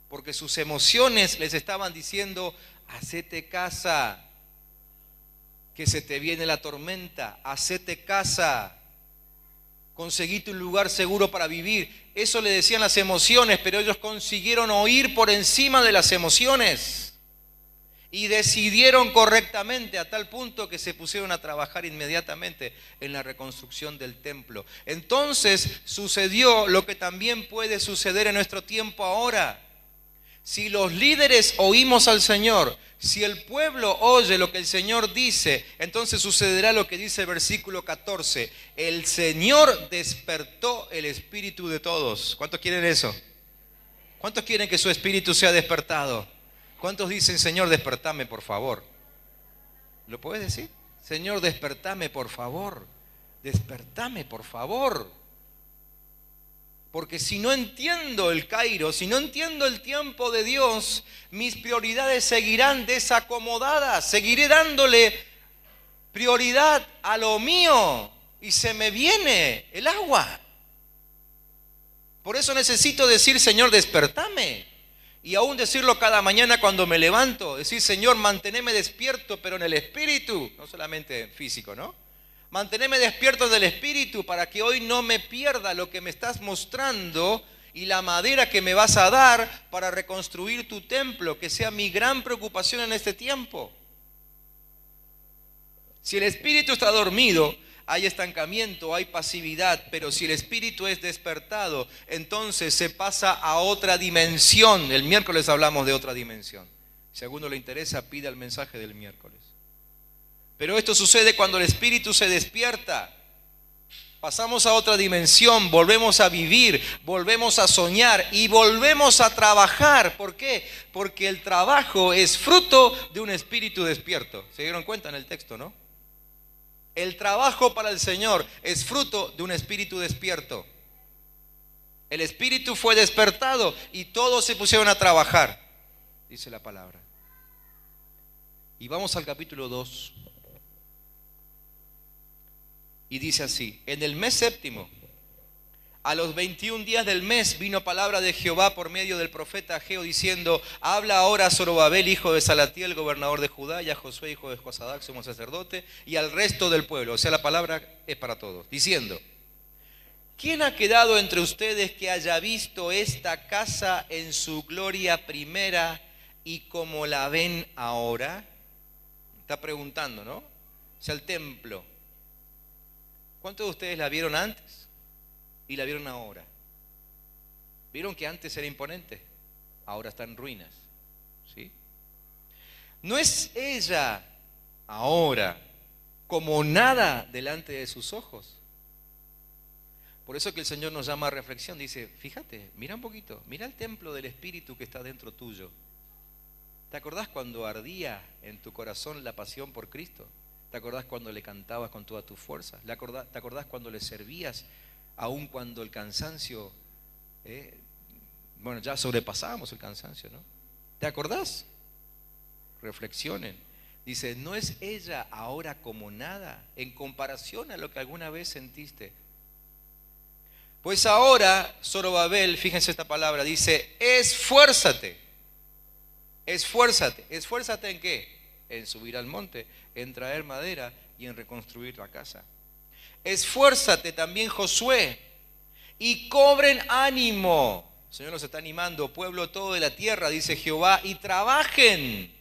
porque sus emociones les estaban diciendo, hacete casa, que se te viene la tormenta, hacete casa, conseguite un lugar seguro para vivir. Eso le decían las emociones, pero ellos consiguieron oír por encima de las emociones. Y decidieron correctamente a tal punto que se pusieron a trabajar inmediatamente en la reconstrucción del templo. Entonces sucedió lo que también puede suceder en nuestro tiempo ahora. Si los líderes oímos al Señor, si el pueblo oye lo que el Señor dice, entonces sucederá lo que dice el versículo 14. El Señor despertó el espíritu de todos. ¿Cuántos quieren eso? ¿Cuántos quieren que su espíritu sea despertado? ¿Cuántos dicen, Señor, despertame por favor? ¿Lo puedes decir? Señor, despertame por favor. Despertame por favor. Porque si no entiendo el kairos, si no entiendo el tiempo de Dios, mis prioridades seguirán desacomodadas. Seguiré dándole prioridad a lo mío y se me viene el agua. Por eso necesito decir, Señor, despertame. Y aún decirlo cada mañana cuando me levanto, decir, Señor, manténme despierto, pero en el espíritu, no solamente físico, ¿no? Manténme despierto en el espíritu para que hoy no me pierda lo que me estás mostrando y la madera que me vas a dar para reconstruir tu templo, que sea mi gran preocupación en este tiempo. Si el espíritu está dormido, hay estancamiento, hay pasividad, pero si el espíritu es despertado, entonces se pasa a otra dimensión. El miércoles hablamos de otra dimensión. Si a alguno le interesa, pida el mensaje del miércoles. Pero esto sucede cuando el espíritu se despierta. Pasamos a otra dimensión, volvemos a vivir, volvemos a soñar y volvemos a trabajar. ¿Por qué? Porque el trabajo es fruto de un espíritu despierto. ¿Se dieron cuenta en el texto, no? El trabajo para el Señor es fruto de un espíritu despierto. El espíritu fue despertado y todos se pusieron a trabajar, dice la palabra. Y vamos al capítulo 2. Y dice así: en el mes séptimo, a los 21 días del mes, vino palabra de Jehová por medio del profeta Ageo diciendo: habla ahora a Zorobabel, hijo de Salatiel, gobernador de Judá, y a Josué, hijo de Josadac, sumo sacerdote, y al resto del pueblo. O sea, la palabra es para todos, diciendo: ¿quién ha quedado entre ustedes que haya visto esta casa en su gloria primera y como la ven ahora? Está preguntando, ¿no? O sea, el templo. ¿Cuántos de ustedes la vieron antes y la vieron ahora? ¿Vieron que antes era imponente? Ahora está en ruinas, ¿sí? ¿No es ella ahora como nada delante de sus ojos? Por eso que el Señor nos llama a reflexión. Dice, fíjate, mira un poquito, mira el templo del Espíritu que está dentro tuyo. ¿Te acordás cuando ardía en tu corazón la pasión por Cristo? ¿Te acordás cuando le cantabas con todas tus fuerzas? ¿Te acordás cuando le servías aun cuando el cansancio, bueno, ya sobrepasábamos el cansancio, ¿no? ¿Te acordás? Reflexionen. Dice, ¿no es ella ahora como nada en comparación a lo que alguna vez sentiste? Pues ahora, Zorobabel, fíjense esta palabra, dice, esfuérzate. Esfuérzate. ¿Esfuérzate en qué? En subir al monte, en traer madera y en reconstruir la casa. Esfuérzate también, Josué, y cobren ánimo. El Señor nos está animando, pueblo todo de la tierra, dice Jehová, y trabajen,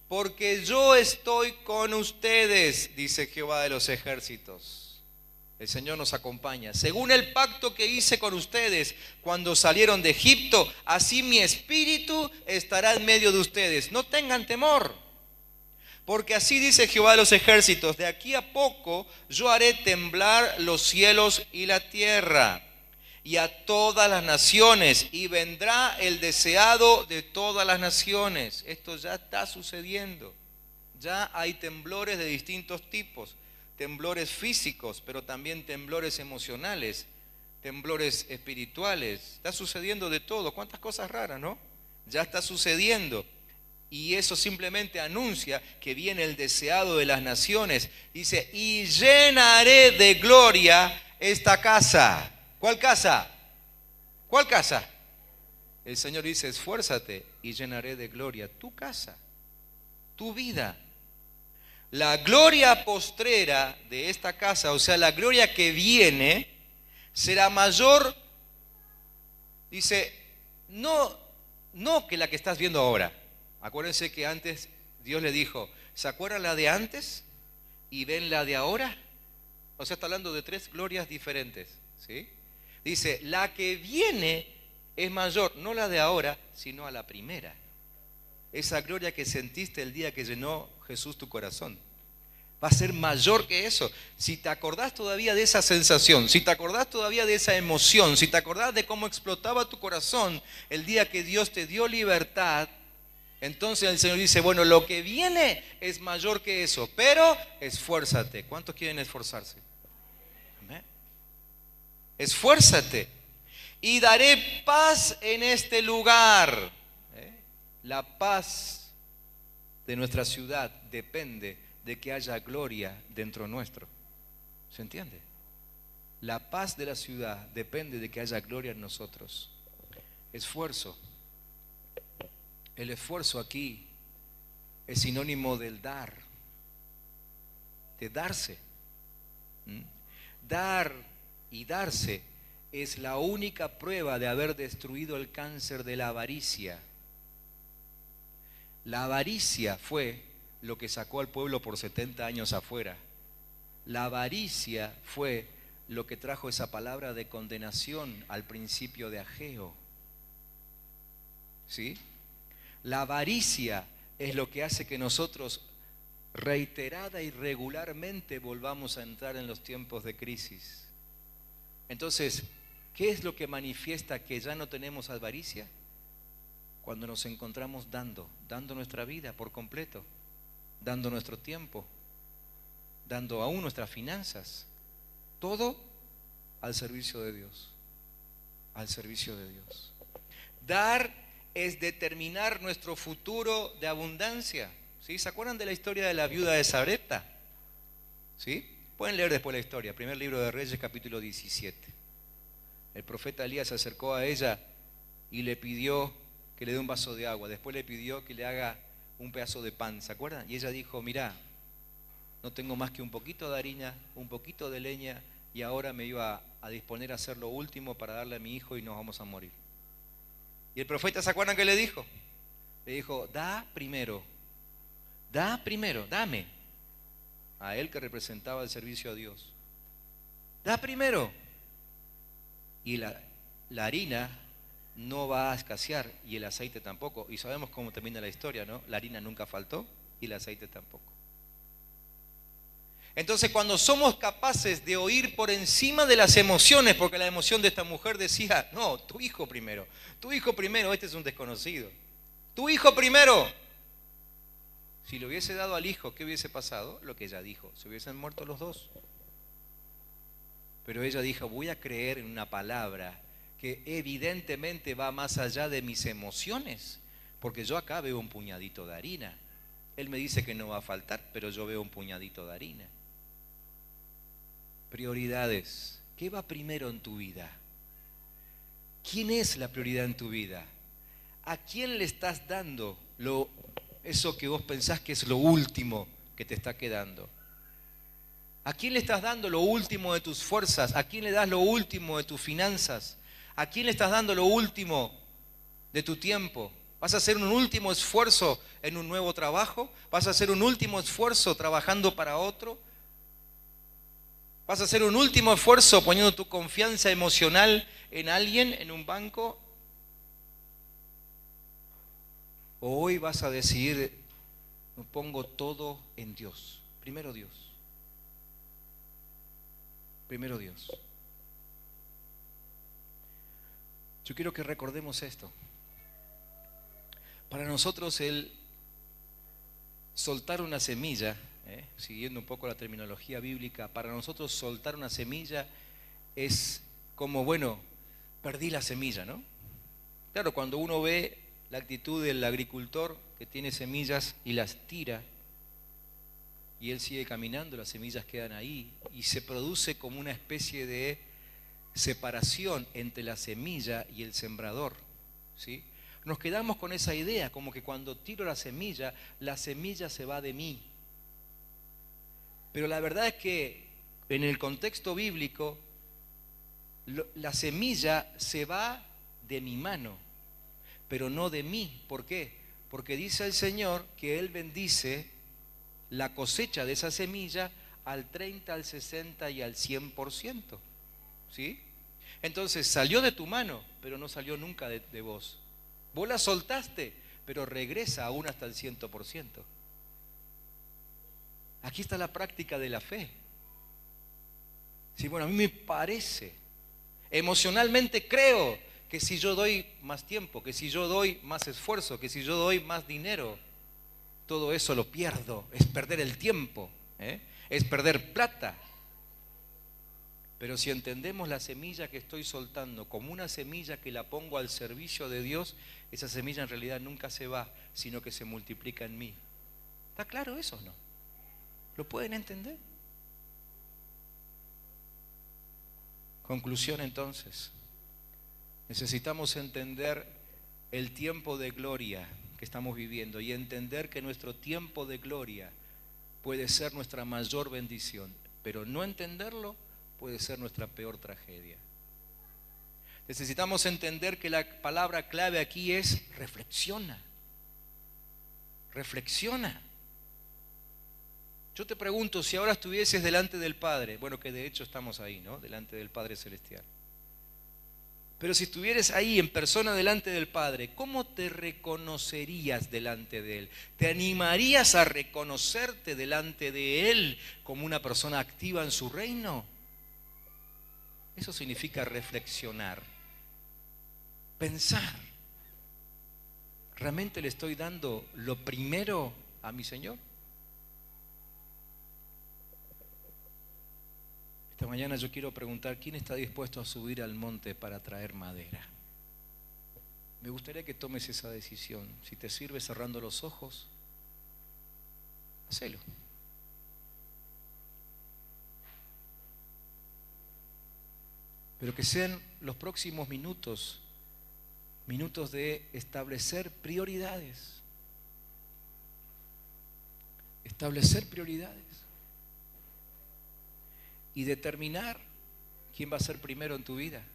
porque yo estoy con ustedes, dice Jehová de los ejércitos. El Señor nos acompaña. Según el pacto que hice con ustedes cuando salieron de Egipto, así mi espíritu estará en medio de ustedes. No tengan temor, porque así dice Jehová de los ejércitos, de aquí a poco yo haré temblar los cielos y la tierra, y a todas las naciones, y vendrá el deseado de todas las naciones. Esto ya está sucediendo. Ya hay temblores de distintos tipos. Temblores físicos, pero también temblores emocionales, temblores espirituales. Está sucediendo de todo. ¿Cuántas cosas raras, no? Ya está sucediendo. Y eso simplemente anuncia que viene el deseado de las naciones. Dice, y llenaré de gloria esta casa. ¿Cuál casa? ¿Cuál casa? El Señor dice, esfuérzate y llenaré de gloria tu casa, tu vida. La gloria postrera de esta casa, o sea, la gloria que viene, será mayor, dice, no que la que estás viendo ahora. Acuérdense que antes Dios le dijo, ¿se acuerdan la de antes y ven la de ahora? O sea, está hablando de tres glorias diferentes, ¿sí? Dice, la que viene es mayor, no la de ahora, sino a la primera. Esa gloria que sentiste el día que llenó Jesús tu corazón va a ser mayor que eso. Si te acordás todavía de esa sensación, si te acordás todavía de esa emoción, si te acordás de cómo explotaba tu corazón el día que Dios te dio libertad, entonces el Señor dice, bueno, lo que viene es mayor que eso, pero esfuérzate. ¿Cuántos quieren esforzarse? Amén. Esfuérzate y daré paz en este lugar. La paz de nuestra ciudad depende de que haya gloria dentro nuestro. ¿Se entiende? La paz de la ciudad depende de que haya gloria en nosotros. Esfuerzo. El esfuerzo aquí es sinónimo del dar, de darse. Dar y darse es la única prueba de haber destruido el cáncer de la avaricia. La avaricia fue lo que sacó al pueblo por 70 años afuera. La avaricia fue lo que trajo esa palabra de condenación al principio de Ageo. ¿Sí? La avaricia es lo que hace que nosotros reiterada y regularmente volvamos a entrar en los tiempos de crisis. Entonces, ¿qué es lo que manifiesta que ya no tenemos avaricia? Cuando nos encontramos dando nuestra vida por completo, dando nuestro tiempo, dando aún nuestras finanzas, todo al servicio de Dios, al servicio de Dios. Dar es determinar nuestro futuro de abundancia. ¿Sí? ¿Se acuerdan de la historia de la viuda de Sarepta? ¿Sí? Pueden leer después la historia, primer libro de Reyes, capítulo 17. El profeta Elías se acercó a ella y le pidió que le dé un vaso de agua. Después le pidió que le haga un pedazo de pan, ¿se acuerdan? Y ella dijo, mirá, no tengo más que un poquito de harina, un poquito de leña, y ahora me iba a disponer a hacer lo último para darle a mi hijo y nos vamos a morir. Y el profeta, ¿se acuerdan qué le dijo? Le dijo, da primero, dame. A él que representaba el servicio a Dios. Da primero. Y la harina no va a escasear y el aceite tampoco. Y sabemos cómo termina la historia, ¿no? La harina nunca faltó y el aceite tampoco. Entonces, cuando somos capaces de oír por encima de las emociones, porque la emoción de esta mujer decía, no, tu hijo primero, este es un desconocido, tu hijo primero. Si le hubiese dado al hijo, ¿qué hubiese pasado? Lo que ella dijo, se hubiesen muerto los dos. Pero ella dijo, voy a creer en una palabra que evidentemente va más allá de mis emociones, porque yo acá veo un puñadito de harina. Él me dice que no va a faltar, pero yo veo un puñadito de harina. Prioridades. ¿Qué va primero en tu vida? ¿Quién es la prioridad en tu vida? ¿A quién le estás dando eso que vos pensás que es lo último que te está quedando? ¿A quién le estás dando lo último de tus fuerzas? ¿A quién le das lo último de tus finanzas? ¿A quién le estás dando lo último de tu tiempo? ¿Vas a hacer un último esfuerzo en un nuevo trabajo? ¿Vas a hacer un último esfuerzo trabajando para otro? ¿Vas a hacer un último esfuerzo poniendo tu confianza emocional en alguien, en un banco? ¿O hoy vas a decidir, me pongo todo en Dios? Primero Dios. Primero Dios. Yo quiero que recordemos esto. Para nosotros el soltar una semilla, siguiendo un poco la terminología bíblica, para nosotros soltar una semilla es como, bueno, perdí la semilla, ¿no? Claro, cuando uno ve la actitud del agricultor que tiene semillas y las tira, y él sigue caminando, las semillas quedan ahí, y se produce como una especie de separación entre la semilla y el sembrador, ¿sí? Nos quedamos con esa idea, como que cuando tiro la semilla se va de mí. Pero la verdad es que en el contexto bíblico, la semilla se va de mi mano, pero no de mí. ¿Por qué? Porque dice el Señor que Él bendice la cosecha de esa semilla al 30, al 60 y al 100%. ¿Sí? Entonces salió de tu mano, pero no salió nunca de vos. Vos la soltaste, pero regresa aún hasta el 100%. Aquí está la práctica de la fe. Sí, bueno, a mí me parece, emocionalmente creo que si yo doy más tiempo, que si yo doy más esfuerzo, que si yo doy más dinero, todo eso lo pierdo. Es perder el tiempo, es perder plata. Pero si entendemos la semilla que estoy soltando como una semilla que la pongo al servicio de Dios, esa semilla en realidad nunca se va, sino que se multiplica en mí. ¿Está claro eso o no? ¿Lo pueden entender? Conclusión entonces. Necesitamos entender el tiempo de gloria que estamos viviendo y entender que nuestro tiempo de gloria puede ser nuestra mayor bendición, pero no entenderlo puede ser nuestra peor tragedia. Necesitamos entender que la palabra clave aquí es reflexiona. Reflexiona. Yo te pregunto, si ahora estuvieses delante del Padre, bueno, que de hecho estamos ahí, ¿no? Delante del Padre Celestial. Pero si estuvieras ahí en persona delante del Padre, ¿cómo te reconocerías delante de Él? ¿Te animarías a reconocerte delante de Él como una persona activa en su reino? Eso significa reflexionar, pensar. ¿Realmente le estoy dando lo primero a mi Señor? Esta mañana yo quiero preguntar, ¿quién está dispuesto a subir al monte para traer madera? Me gustaría que tomes esa decisión. Si te sirve cerrando los ojos, hacelo. Pero que sean los próximos minutos, minutos de establecer prioridades. Establecer prioridades. Y determinar quién va a ser primero en tu vida.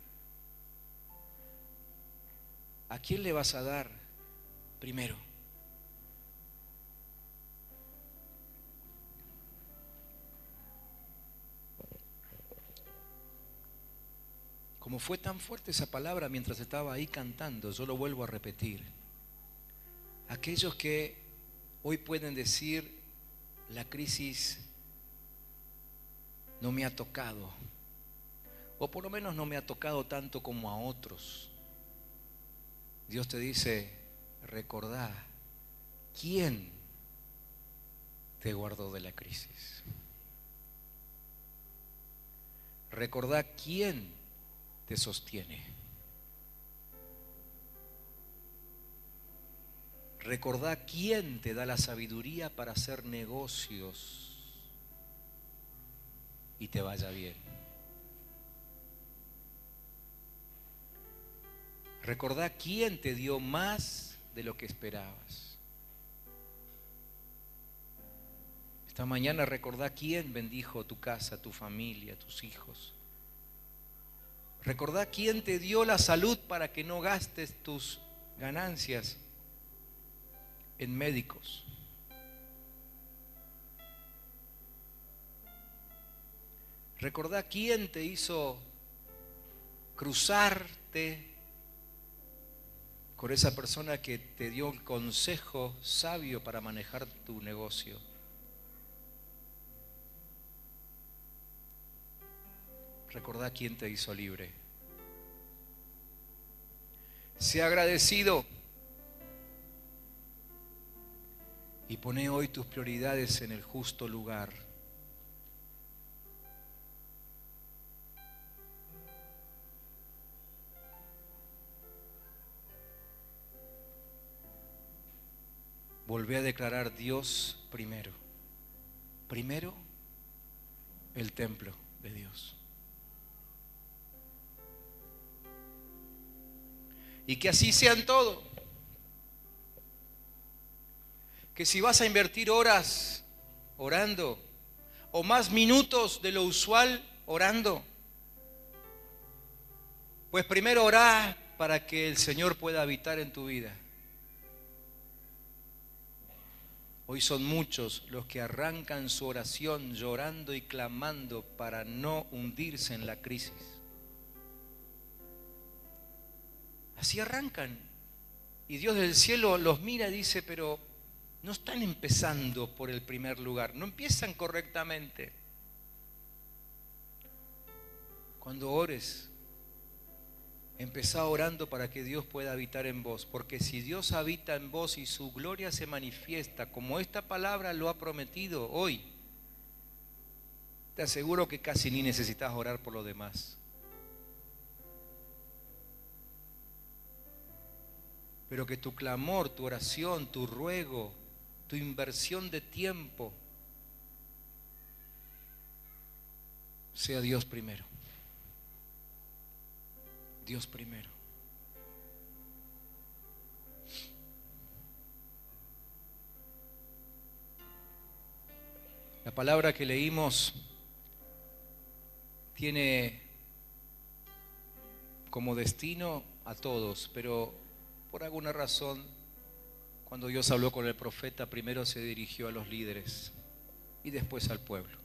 ¿A quién le vas a dar primero? Como fue tan fuerte esa palabra mientras estaba ahí cantando, yo lo vuelvo a repetir. Aquellos que hoy pueden decir, la crisis no me ha tocado, o por lo menos no me ha tocado tanto como a otros. Dios te dice, recordá quién te guardó de la crisis. Recordá quién te sostiene. Recordá quién te da la sabiduría para hacer negocios y te vaya bien. Recordá quién te dio más de lo que esperabas. Esta mañana recordá quién bendijo tu casa, tu familia, tus hijos. Recordá quién te dio la salud para que no gastes tus ganancias en médicos. Recordá quién te hizo cruzarte con esa persona que te dio el consejo sabio para manejar tu negocio. Recordá quién te hizo libre. Sé agradecido y poné hoy tus prioridades en el justo lugar. Volvé a declarar Dios primero. Primero, el templo de Dios. Y que así sea en todo. Que si vas a invertir horas orando, o más minutos de lo usual orando, pues primero orá para que el Señor pueda habitar en tu vida. Hoy son muchos los que arrancan su oración llorando y clamando para no hundirse en la crisis. Así arrancan. Y Dios del cielo los mira y dice, pero no están empezando por el primer lugar, no empiezan correctamente. Cuando ores, empezá orando para que Dios pueda habitar en vos, porque si Dios habita en vos y su gloria se manifiesta, como esta palabra lo ha prometido hoy, te aseguro que casi ni necesitas orar por lo demás. Pero que tu clamor, tu oración, tu ruego, tu inversión de tiempo sea Dios primero. Dios primero. La palabra que leímos tiene como destino a todos, pero por alguna razón, cuando Dios habló con el profeta, primero se dirigió a los líderes y después al pueblo.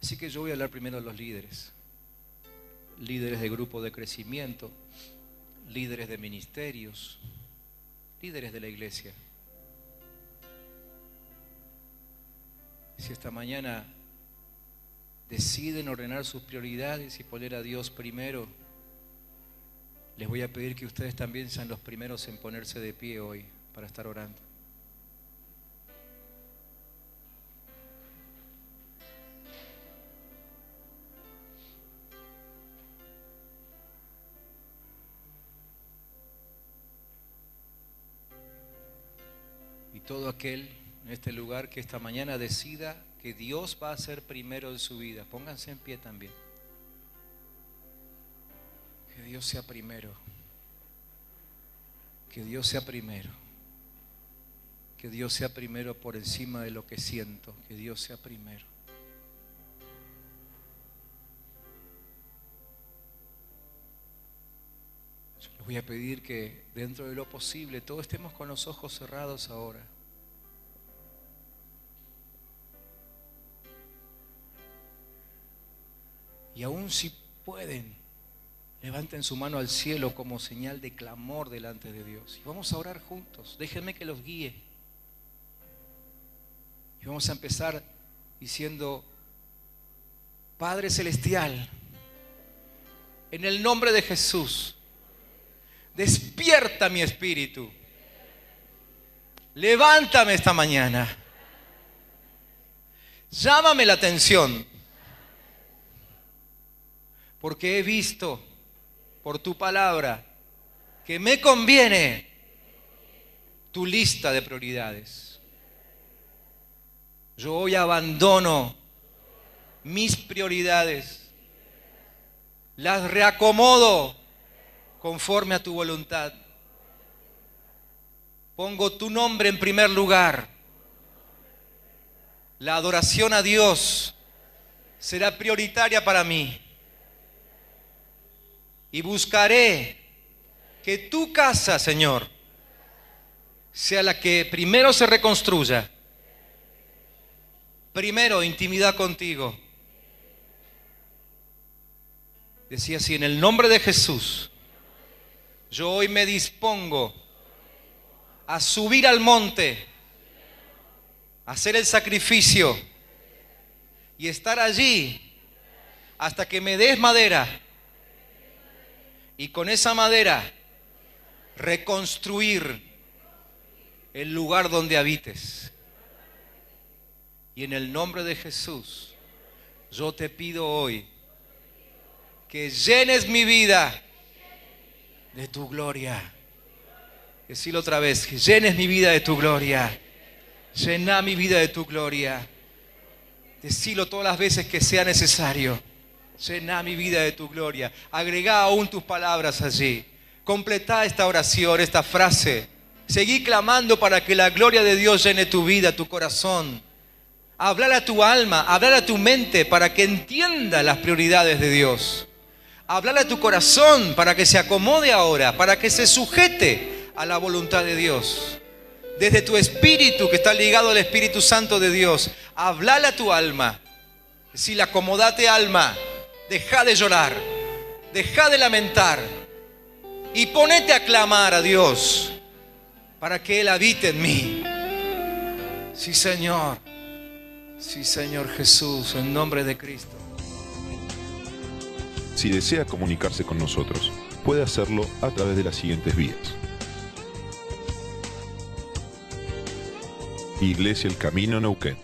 Así que yo voy a hablar primero de los líderes. Líderes de grupo de crecimiento, líderes de ministerios, líderes de la iglesia. Si esta mañana deciden ordenar sus prioridades y poner a Dios primero, les voy a pedir que ustedes también sean los primeros en ponerse de pie hoy para estar orando. Y todo aquel en este lugar que esta mañana decida que Dios va a ser primero en su vida, pónganse en pie también. Que Dios sea primero. Que Dios sea primero. Que Dios sea primero por encima de lo que siento. Que Dios sea primero. Yo les voy a pedir que dentro de lo posible todos estemos con los ojos cerrados ahora. Y aún si pueden, levanten su mano al cielo como señal de clamor delante de Dios. Y vamos a orar juntos. Déjenme que los guíe. Y vamos a empezar diciendo: Padre Celestial, en el nombre de Jesús, despierta mi espíritu. Levántame esta mañana. Llámame la atención. Porque he visto por tu palabra que me conviene tu lista de prioridades. Yo hoy abandono mis prioridades, las reacomodo conforme a tu voluntad. Pongo tu nombre en primer lugar La adoración a Dios será prioritaria para mí. Y buscaré que tu casa, Señor, sea la que primero se reconstruya. Primero, intimidad contigo. Decía así, en el nombre de Jesús, yo hoy me dispongo a subir al monte, a hacer el sacrificio y estar allí hasta que me des madera y con esa madera reconstruir el lugar donde habites. Y en el nombre de Jesús, yo te pido hoy que llenes mi vida de tu gloria. Decilo otra vez, que llenes mi vida de tu gloria. Llena mi vida de tu gloria. Decilo todas las veces que sea necesario. Llena mi vida de tu gloria. Agregá aún tus palabras allí. Completá esta oración, esta frase. Seguí clamando para que la gloria de Dios llene tu vida, tu corazón. Hablar a tu alma, hablar a tu mente para que entienda las prioridades de Dios. Hablar a tu corazón para que se acomode ahora, para que se sujete a la voluntad de Dios. Desde tu espíritu que está ligado al Espíritu Santo de Dios, hablar a tu alma. Decile, acomodate alma, deja de llorar, deja de lamentar y ponete a clamar a Dios para que Él habite en mí. Sí, Señor. Sí, Señor Jesús, en nombre de Cristo. Si desea comunicarse con nosotros, puede hacerlo a través de las siguientes vías. Iglesia El Camino Neuquén.